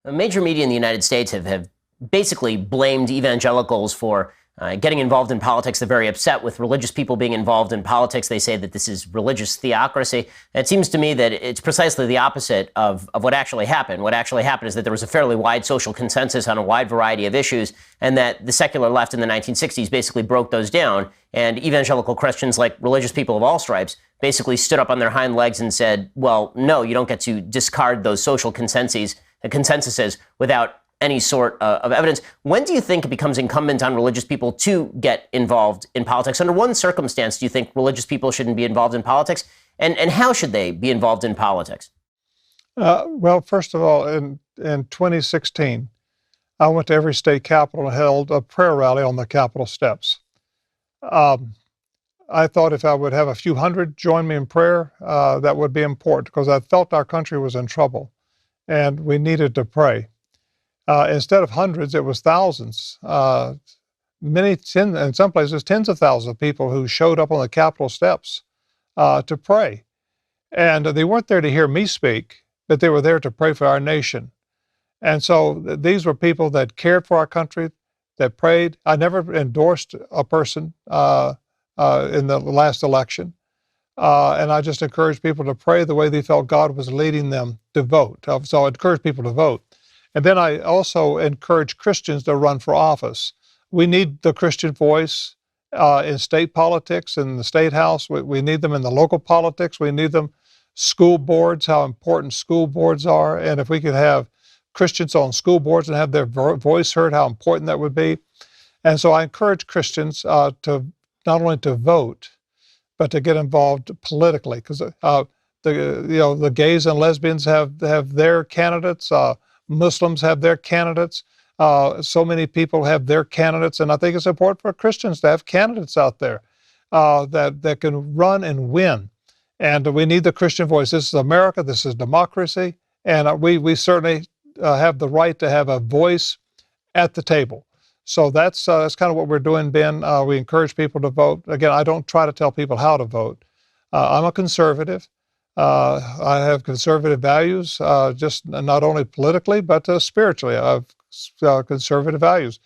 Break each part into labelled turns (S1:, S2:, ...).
S1: Major media in the United States have basically blamed evangelicals for getting involved in politics. They're very upset with religious people being involved in politics. They say that this is religious theocracy. And it seems to me that it's precisely the opposite of what actually happened. What actually happened is that there was a fairly wide social consensus on a wide variety of issues, and that the secular left in the 1960s basically broke those down. And evangelical Christians, like religious people of all stripes, basically stood up on their hind legs and said, well, no, you don't get to discard those social consensuses without any sort of evidence. When do you think it becomes incumbent on religious people to get involved in politics? Under one circumstance, do you think religious people shouldn't be involved in politics? And how should they be involved in politics?
S2: Well, first of all, in 2016, I went to every state capitol and held a prayer rally on the Capitol steps. I thought if I would have a few hundred join me in prayer, that would be important, because I felt our country was in trouble and we needed to pray. Instead of hundreds, it was thousands. In some places, tens of thousands of people who showed up on the Capitol steps to pray. And they weren't there to hear me speak, but they were there to pray for our nation. And so these were people that cared for our country, that prayed. I never endorsed a person in the last election. And I just encouraged people to pray the way they felt God was leading them to vote. So I encouraged people to vote. And then I also encourage Christians to run for office. We need the Christian voice in state politics, in the state house. We need them in the local politics. We need them school boards, how important school boards are. And if we could have Christians on school boards and have their voice heard, how important that would be. And so I encourage Christians to not only to vote, but to get involved politically, because the gays and lesbians have their candidates. Muslims have their candidates. So many people have their candidates, and I think it's important for Christians to have candidates out there that can run and win. And we need the Christian voice. This is America. This is democracy, and we certainly have the right to have a voice at the table. So that's kind of what we're doing, Ben. We encourage people to vote. Again, I don't try to tell people how to vote. I'm a conservative. I have conservative values, just not only politically, but spiritually. I have conservative values.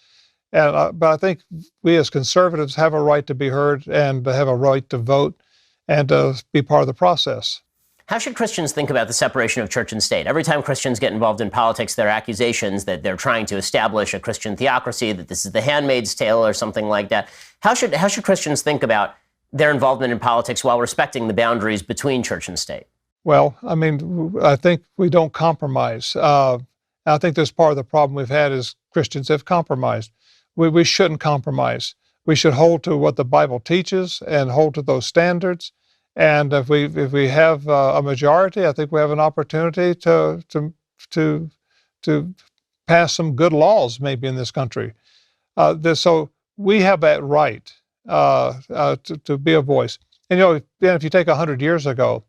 S2: But I think we as conservatives have a right to be heard and have a right to vote and to be part of the process.
S1: How should Christians think about the separation of church and state? Every time Christians get involved in politics, there are accusations that they're trying to establish a Christian theocracy, that this is the Handmaid's Tale or something like that. How should Christians think about their involvement in politics while respecting the boundaries between church and state?
S2: Well, I mean, I think we don't compromise. I think this part of the problem we've had is Christians have compromised. We shouldn't compromise. We should hold to what the Bible teaches and hold to those standards. And if we have a majority, I think we have an opportunity to pass some good laws maybe in this country. So we have that right to be a voice. And if you take 100 years ago,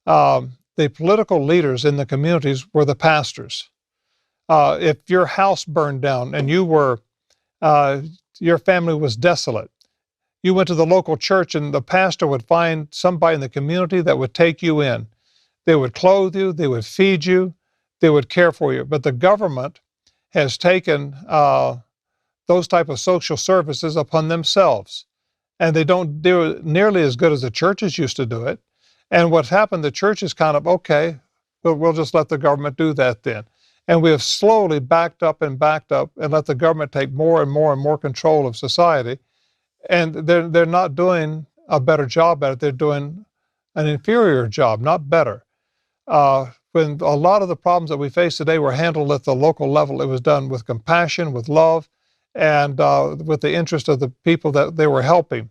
S2: the political leaders in the communities were the pastors. If your house burned down and your family was desolate, you went to the local church and the pastor would find somebody in the community that would take you in. They would clothe you, they would feed you, they would care for you. But the government has taken those type of social services upon themselves, and they don't do it nearly as good as the churches used to do it. And what's happened, the church is kind of, okay, we'll just let the government do that then. And we have slowly backed up and let the government take more and more and more control of society. And they're not doing a better job at it. They're doing an inferior job, not better. When a lot of the problems that we face today were handled at the local level, it was done with compassion, with love, and with the interest of the people that they were helping.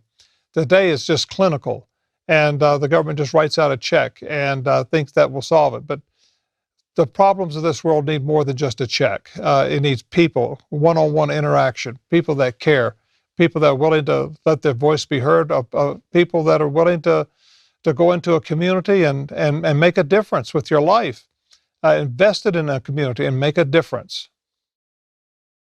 S2: Today it's just clinical, and the government just writes out a check and thinks that will solve it. But the problems of this world need more than just a check. It needs people, one-on-one interaction, people that care, people that are willing to let their voice be heard, people that are willing to go into a community and make a difference with your life, invested in a community and make a difference.